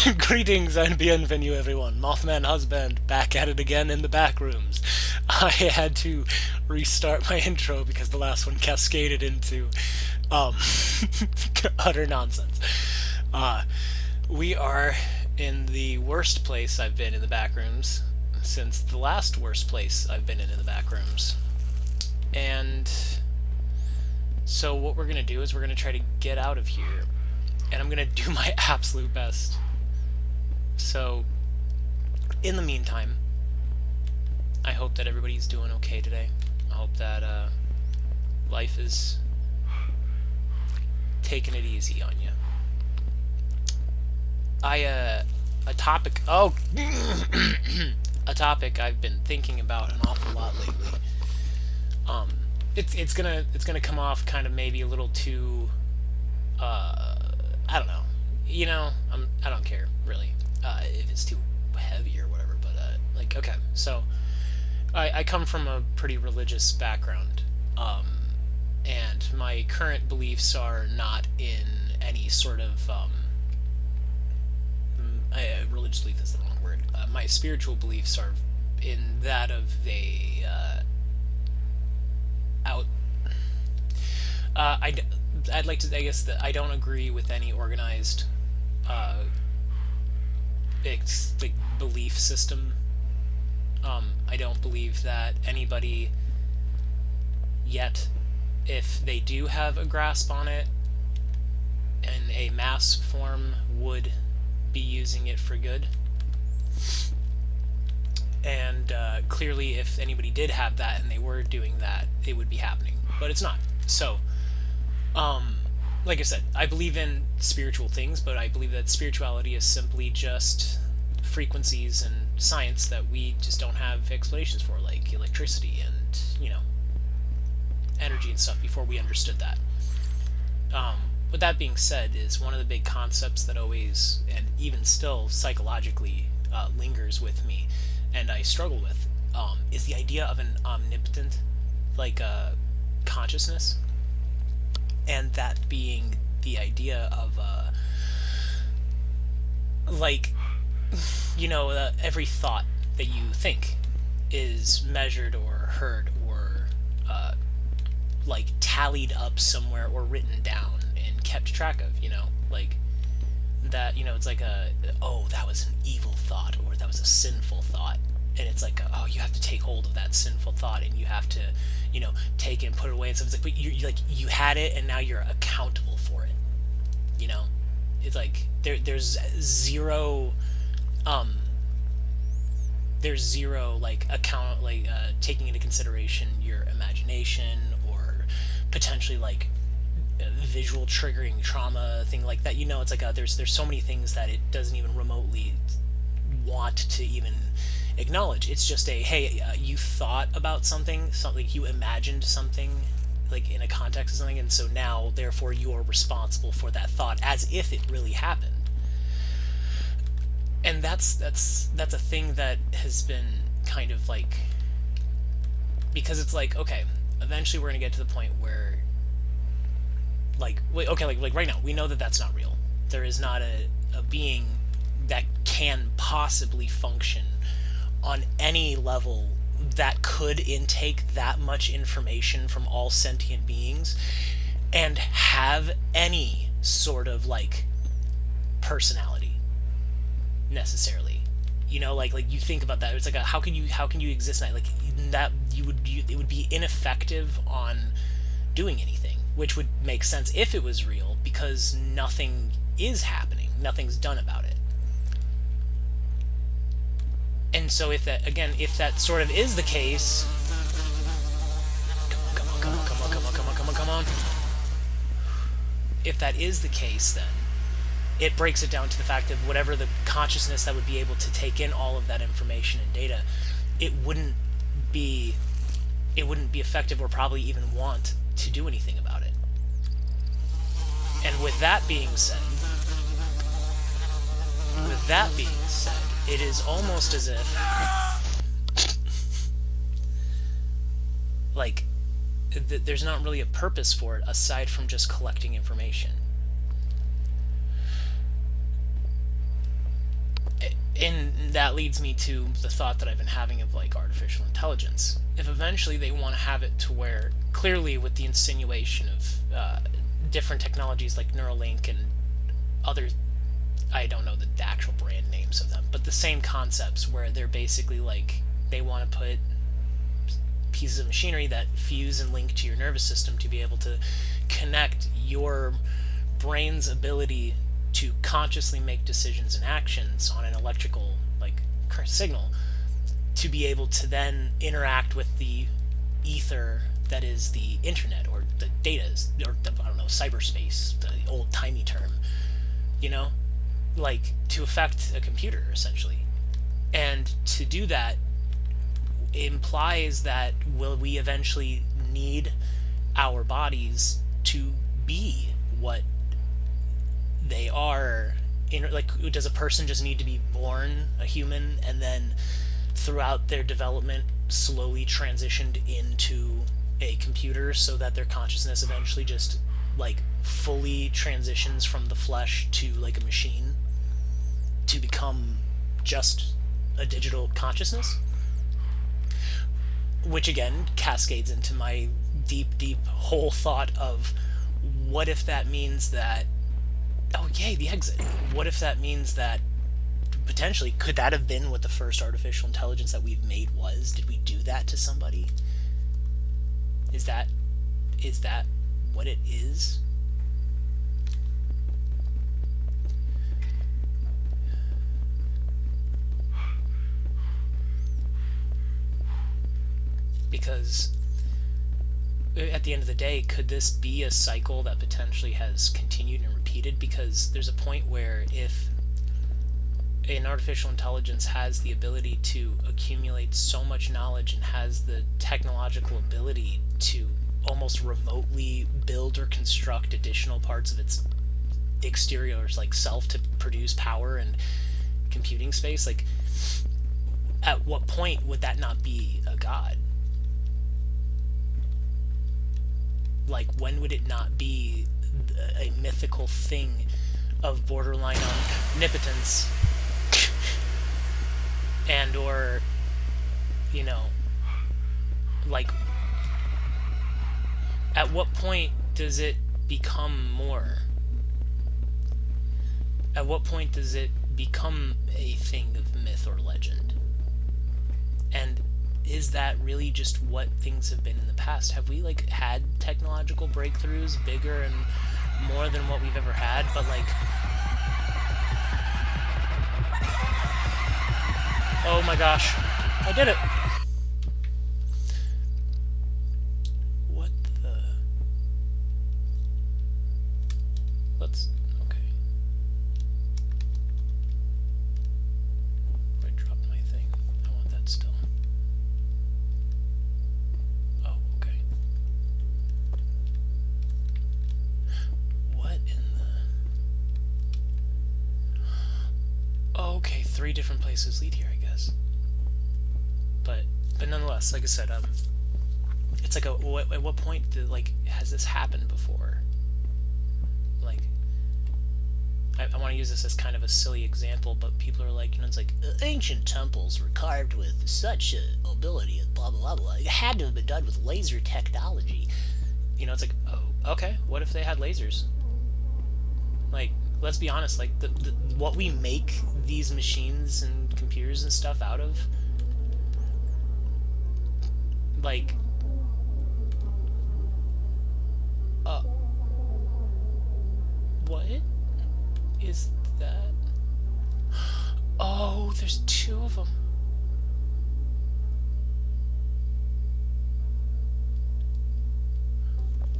Greetings and bienvenue, everyone. MothmanHusband back at it again in the Backrooms. I had to restart my intro because the last one cascaded into um, utter nonsense. Uh, we are in the worst place I've been in the Backrooms since the last worst place I've been in the Backrooms. And so what we're going to do is we're going to try to get out of here. And I'm going to do my absolute best. So, in the meantime, I hope that everybody's doing okay today. I hope that life is taking it easy on you. A topic. Oh, a topic I've been thinking about an awful lot lately. It's gonna come off kind of maybe a little too. I don't know. I don't care really if it's too heavy or whatever. But like, okay, so I come from a pretty religious background, and my current beliefs are not in any sort of religious belief is the wrong word. My spiritual beliefs are in that of a out. I'd like to. I guess that I don't agree with any organized like belief system. I don't believe that anybody yet, if they do have a grasp on it in a mass form, would be using it for good. And clearly, if anybody did have that and they were doing that, it would be happening. But it's not. So, like I said, I believe in spiritual things, but I believe that spirituality is simply just frequencies and science that we just don't have explanations for, like electricity and, energy and stuff before we understood that. With that being said, is one of the big concepts that always, and even still psychologically, lingers with me, and I struggle with, is the idea of an omnipotent, like, consciousness, and that being the idea of, like, every thought that you think is measured or heard or like tallied up somewhere or written down and kept track of, like that, it's like oh, that was an evil thought or that was a sinful thought, and it's like, oh, you have to take hold of that sinful thought and you have to, take it and put it away, and so it's like, but you like, you had it and now you're accountable for it. It's like there's zero like account, like taking into consideration your imagination or potentially like visual triggering trauma, thing like that. It's like there's so many things that it doesn't even remotely want to even acknowledge. It's just a, hey, you thought about something, you imagined something, like in a context of something, and so now therefore you are responsible for that thought as if it really happened. And that's a thing that has been kind of like, because it's like, okay, eventually we're gonna get to the point where, like, okay, like right now we know that that's not real. There is not a being that can possibly function on any level that could intake that much information from all sentient beings and have any sort of like personality necessarily. Like you think about that, it's like how can you exist in that, like that it would be ineffective on doing anything, which would make sense if it was real, because nothing is happening, nothing's done about it. And so if that sort of is the case, come on, come on, come on, come on, come on, come on, come on. If that is the case, then it breaks it down to the fact that whatever the consciousness that would be able to take in all of that information and data, it wouldn't be effective or probably even want to do anything about it. And with that being said, it is almost as if, like, there's not really a purpose for it aside from just collecting information. And that leads me to the thought that I've been having of like artificial intelligence. If eventually they want to have it to where, clearly with the insinuation of different technologies like Neuralink and others, I don't know the actual brand names of them, but the same concepts where they're basically like, they want to put pieces of machinery that fuse and link to your nervous system to be able to connect your brain's ability to consciously make decisions and actions on an electrical like current signal, to be able to then interact with the ether that is the internet, or the data, or the, I don't know, cyberspace, the old timey term, you know, like to affect a computer essentially. And to do that implies that will we eventually need our bodies to be what they are like, does a person just need to be born a human and then throughout their development slowly transitioned into a computer so that their consciousness eventually just like fully transitions from the flesh to like a machine to become just a digital consciousness? Which again cascades into my deep whole thought of, what if that means that, oh yay, the exit, what if that means that potentially, could that have been what the first artificial intelligence that we've made was? Did we do that to somebody? Is that what it is? Because at the end of the day, could this be a cycle that potentially has continued and repeated? Because there's a point where if an artificial intelligence has the ability to accumulate so much knowledge and has the technological ability to almost remotely build or construct additional parts of its exterior like self to produce power and computing space, like at what point would that not be a god? Like, when would it not be a mythical thing of borderline omnipotence and or, you know, like, at what point does it become more? At what point does it become a thing of myth or legend? And is that really just what things have been in the past? Have we like had technological breakthroughs bigger and more than what we've ever had? But like, oh my gosh, I did it. What the? Let's, okay. I dropped my thing. I want that still. Oh, okay. What in the... Okay, 3 different places lead here, I guess. But nonetheless, like I said, it's like at what point like has this happened before? Like, I want to use this as kind of a silly example, but people are like, you know, it's like ancient temples were carved with such ability and blah blah blah. It had to have been done with laser technology. You know, it's like, oh, okay, what if they had lasers? Like, let's be honest, like what we make these machines and computers and stuff out of, like, what is that? Oh, there's 2 of them.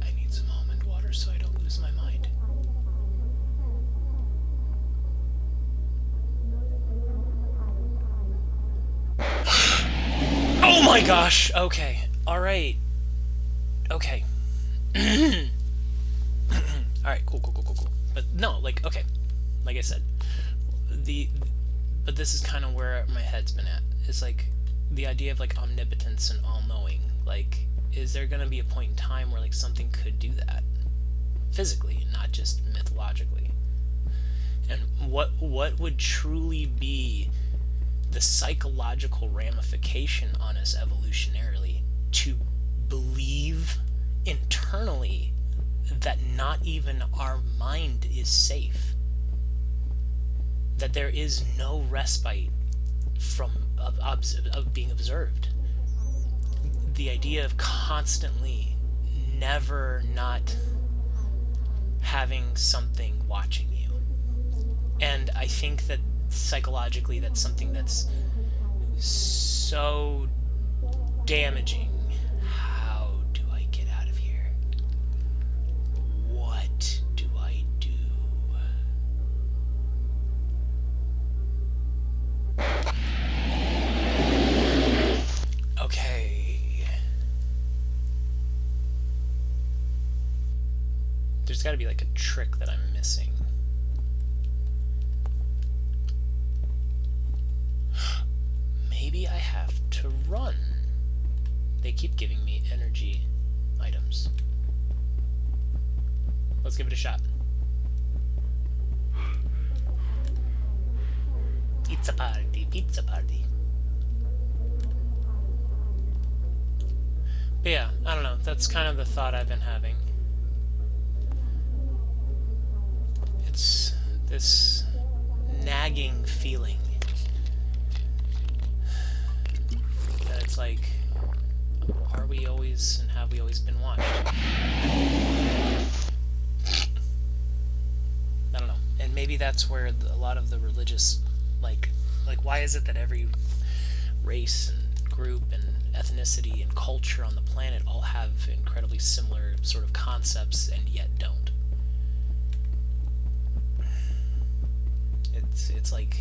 I need some almond water so I don't lose my mind. Oh my gosh! Okay. Alright. Okay. Alright, cool. But no, like, okay. Like I said, but this is kind of where my head's been at. It's like, the idea of like omnipotence and all-knowing. Like, is there gonna be a point in time where like something could do that? Physically, and not just mythologically. And what would truly be the psychological ramification on us evolutionarily to believe internally that not even our mind is safe, that there is no respite from of being observed. The idea of constantly never not having something watching you. And I think that psychologically that's something that's so damaging. How do I get out of here? What do I do? Okay. There's got to be like a trick that I'm missing. Maybe I have to run. They keep giving me energy items. Let's give it a shot. Pizza party, pizza party. But yeah, I don't know. That's kind of the thought I've been having. It's this nagging feeling that it's like, are we always and have we always been watched? I don't know. And maybe that's where a lot of the religious, like why is it that every race and group and ethnicity and culture on the planet all have incredibly similar sort of concepts and yet don't? It's like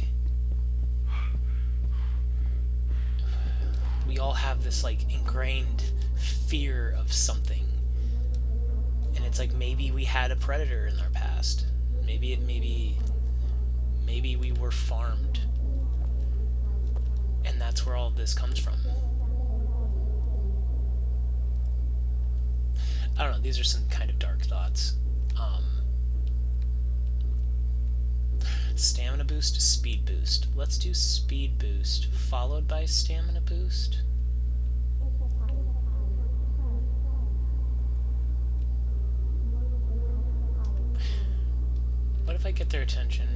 we all have this like ingrained fear of something, and it's like maybe we had a predator in our past. Maybe we were farmed, and that's where all of this comes from. I don't know. These are some kind of dark thoughts. Stamina boost, speed boost. Let's do speed boost, followed by stamina boost. What if I get their attention?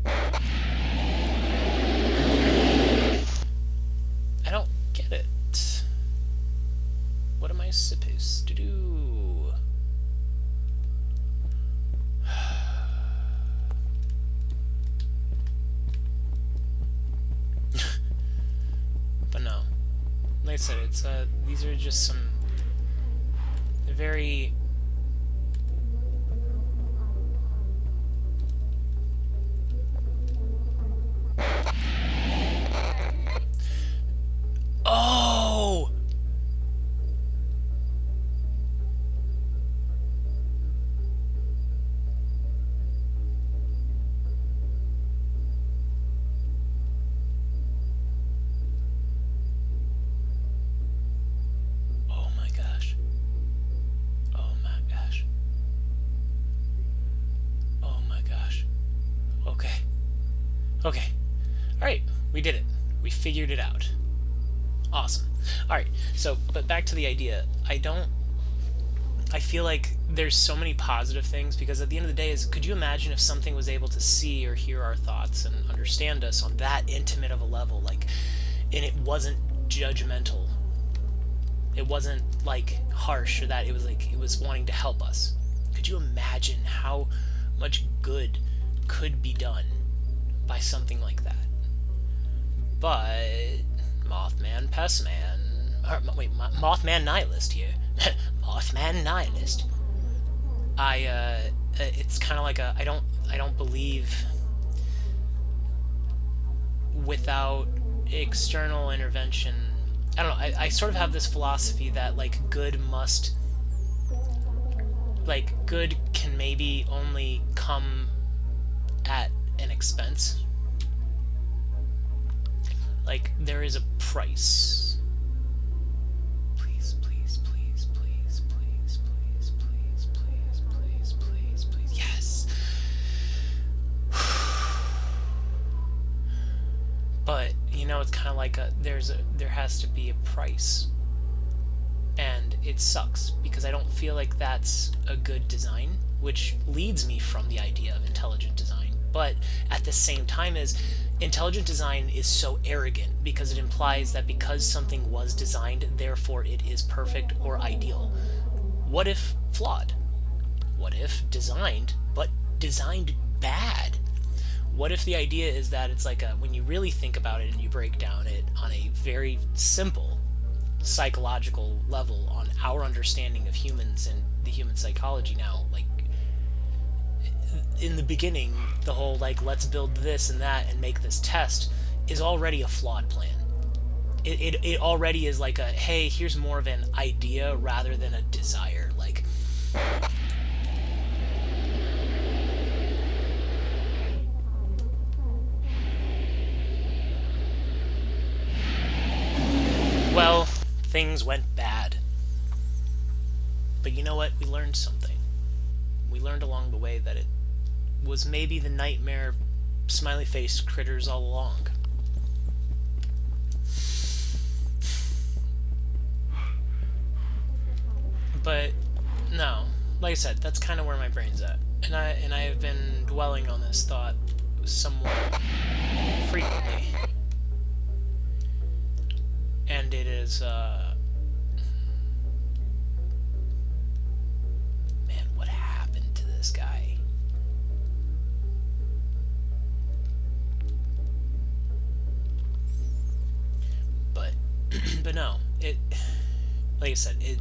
I don't get it. What am I supposed to do? But no. Like I said, it's these are just some very Oh! Oh my gosh. Oh my gosh. Oh my gosh. Okay. Okay. Alright, we did it. We figured it out. Awesome. Alright, so, but back to the idea. I feel like there's so many positive things, because at the end of the day, could you imagine if something was able to see or hear our thoughts and understand us on that intimate of a level, like, and it wasn't judgmental. It wasn't like harsh, or that it was like it was wanting to help us. Could you imagine how much good could be done by something like that? But Mothman, Pestman, wait, Mothman Nihilist here. Mothman Nihilist. It's kind of like I don't believe without external intervention. I don't know. I sort of have this philosophy that like good can maybe only come at an expense. Like, there is a price. Please, please, please, please, please, please, please, please, please, please, please. Yes! But it's kind of like there has to be a price, and it sucks because I don't feel like that's a good design, which leads me from the idea of intelligent design. But at the same time, as intelligent design is so arrogant because it implies that because something was designed, therefore it is perfect or ideal. What if flawed? What if designed, but designed bad? What if the idea is that it's like when you really think about it and you break down it on a very simple psychological level on our understanding of humans and the human psychology now, like in the beginning, the whole like let's build this and that and make this test is already a flawed plan. It already is like a, hey, here's more of an idea rather than a desire. Like, well, things went bad. But you know what? We learned something. We learned along the way that it was maybe the nightmare smiley-faced critters all along. But no, like I said, that's kind of where my brain's at, and I have been dwelling on this thought somewhat frequently, and it is man, what happened to this guy? But but no, like I said, it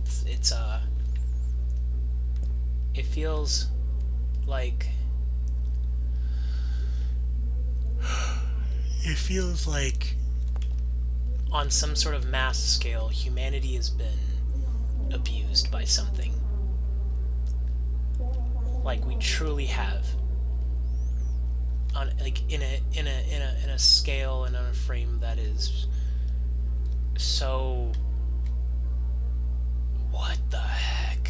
feels like on some sort of mass scale humanity has been abused by something. Like we truly have, on like in a scale and on a frame that is so, what the heck?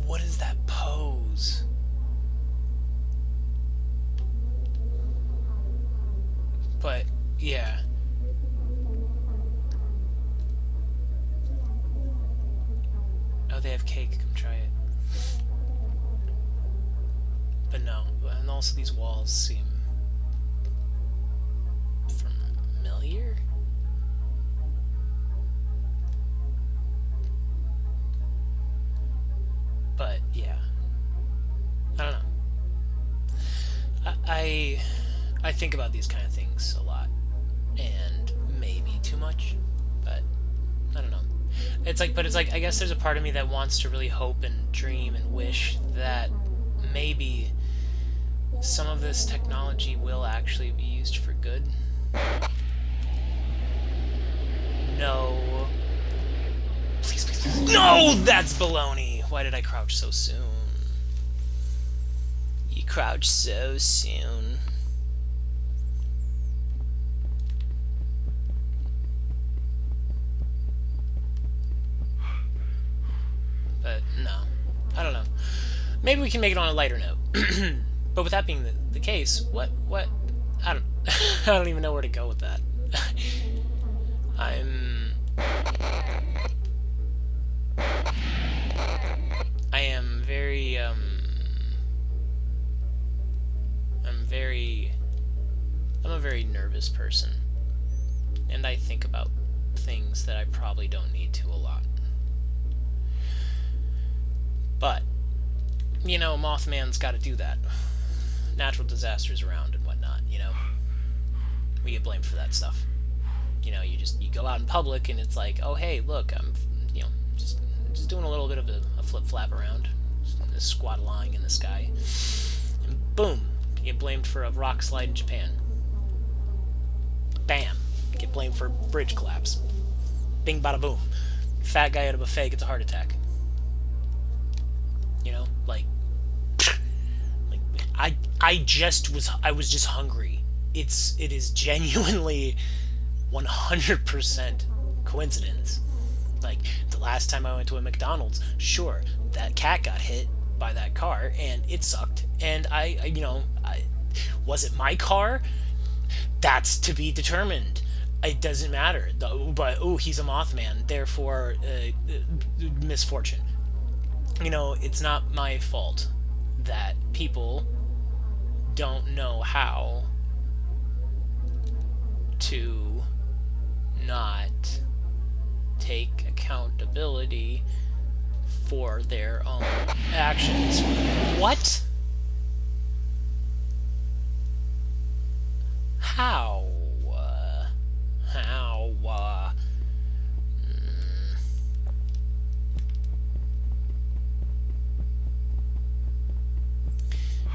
What is that pose? But yeah, oh, they have cake, come try it. But no, and also these walls seem familiar. But yeah, I don't know. I think about these kind of things a lot, and maybe too much, but I don't know. But it's like I guess there's a part of me that wants to really hope and dream and wish that maybe some of this technology will actually be used for good. No. Please, please, please. No, that's baloney. Why did I crouch so soon? You crouched so soon. But no, I don't know. Maybe we can make it on a lighter note. But with that being the case, what I don't I don't even know where to go with that. I am very I'm a very nervous person, and I think about things that I probably don't need to a lot. But Mothman's got to do that. Natural disasters around and whatnot. We get blamed for that stuff. You go out in public and it's like, oh hey, look, I'm just doing a little bit of a flip flap around, just squat lying in the sky, and boom, you get blamed for a rock slide in Japan. Bam, you get blamed for a bridge collapse. Bing bada boom, fat guy at a buffet gets a heart attack. Like I was just hungry. It is genuinely 100% coincidence. Like the last time I went to a McDonald's, sure, that cat got hit by that car and it sucked, and Was it my car? That's to be determined. It doesn't matter. But oh, he's a Mothman, therefore misfortune. It's not my fault that people don't know how to not take accountability for their own actions. What? How? How?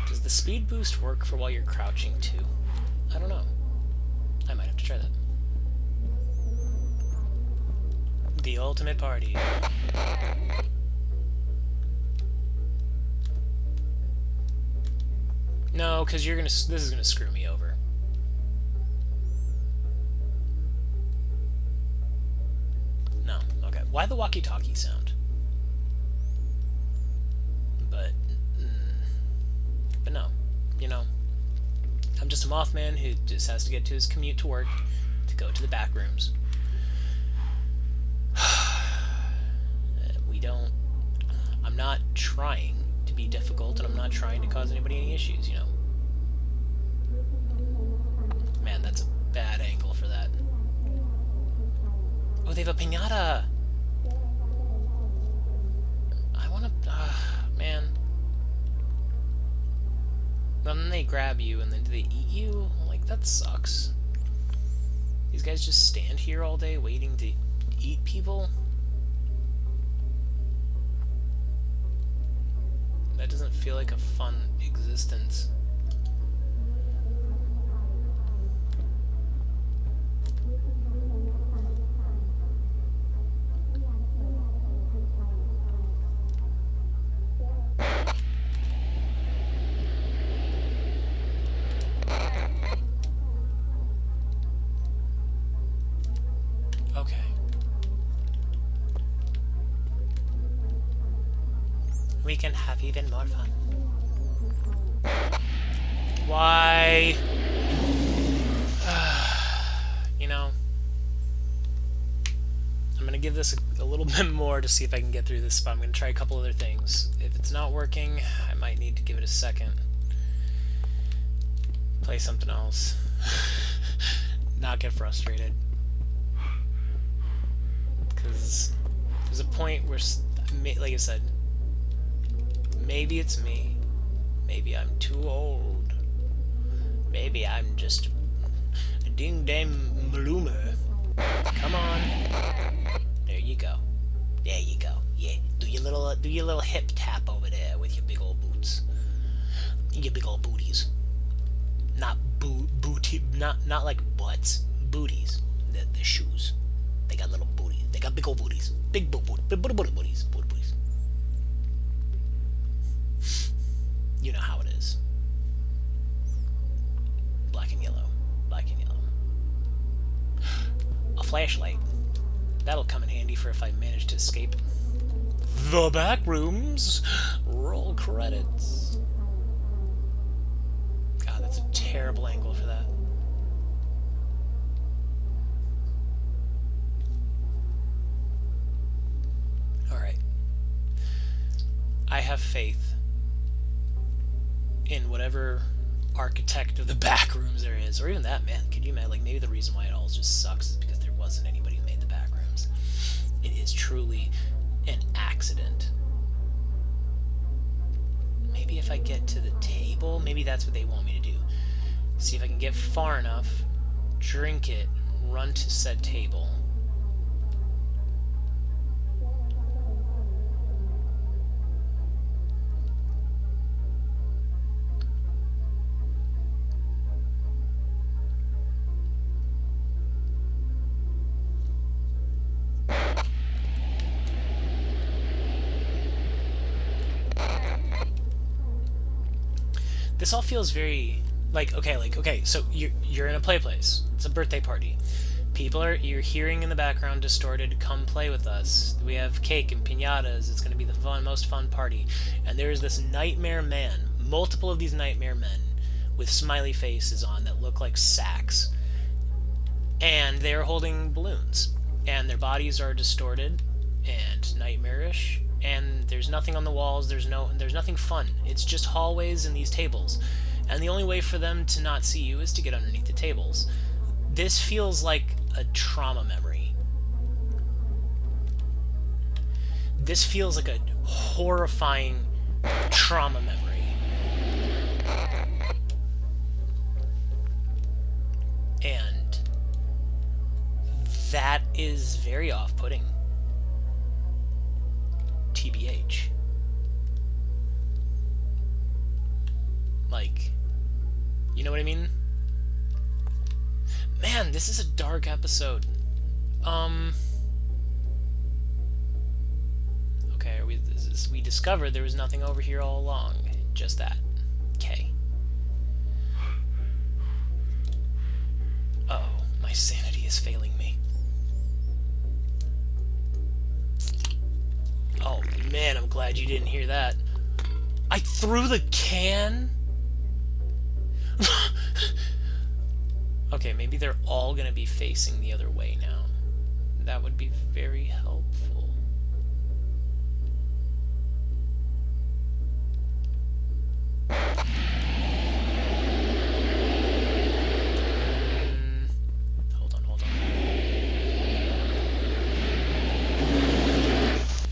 Does the speed boost work for while you're crouching too? I don't know. I might have to try that. The ultimate party. No, because this is gonna screw me over. No. Okay. Why the walkie-talkie sound? But no. I'm just a Mothman who just has to get to his commute to work to go to the back rooms. I'm not trying to be difficult, and I'm not trying to cause anybody any issues, Man, that's a bad angle for that. Oh, they have a piñata! I wanna... man. Then they grab you, and then do they eat you? Like, that sucks. These guys just stand here all day waiting to eat people? That doesn't feel like a fun existence. Okay. We can have even more fun. Why? I'm gonna give this a little bit more to see if I can get through this, but I'm gonna try a couple other things. If it's not working, I might need to give it a second. Play something else. Not get frustrated. Because there's a point where, like I said, maybe it's me. Maybe I'm too old. Maybe I'm just a ding-dang bloomer. Come on. There you go. There you go. Yeah. Do your little hip tap over there with your big old boots. Your big old booties. Not booty. Not like butts. Booties. The shoes. They got little booties. They got big old booties. Big booties. Booties. You know how it is. Black and yellow. Black and yellow. A flashlight. That'll come in handy for if I manage to escape. The Backrooms! Roll credits. God, that's a terrible angle for that. Alright. I have faith in whatever architect of the Backrooms there is, or even that, man. Could you imagine? Like, maybe the reason why it all just sucks is because there wasn't anybody who made the Backrooms. It is truly an accident. Maybe if I get to the table, maybe that's what they want me to do. See if I can get far enough, drink it, run to said table. This all feels very okay, so you're in a play place. It's a birthday party. You're hearing in the background distorted, come play with us. We have cake and piñatas. It's going to be the most fun party. And there's this nightmare man, multiple of these nightmare men, with smiley faces on that look like sacks. And they're holding balloons. And their bodies are distorted and nightmarish. And there's nothing on the walls, there's nothing fun. It's just hallways and these tables. And the only way for them to not see you is to get underneath the tables. This feels like a trauma memory. This feels like a horrifying trauma memory. And that is very off-putting. TBH. Like, you know what I mean? Man, this is a dark episode. Okay, we discovered there was nothing over here all along. Just that. Okay. Uh-oh, my sanity is failing me. Oh man, I'm glad you didn't hear that. I threw the can? Okay, maybe they're all gonna be facing the other way now. That would be very helpful. Hold on.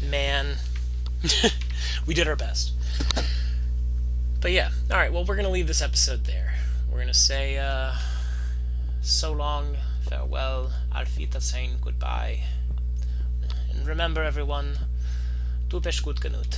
Man. We did our best. But yeah, alright, well, we're gonna leave this episode there. We're gonna say, so long, farewell, auf Wiedersehen, goodbye. And remember, everyone, du bist gut genug.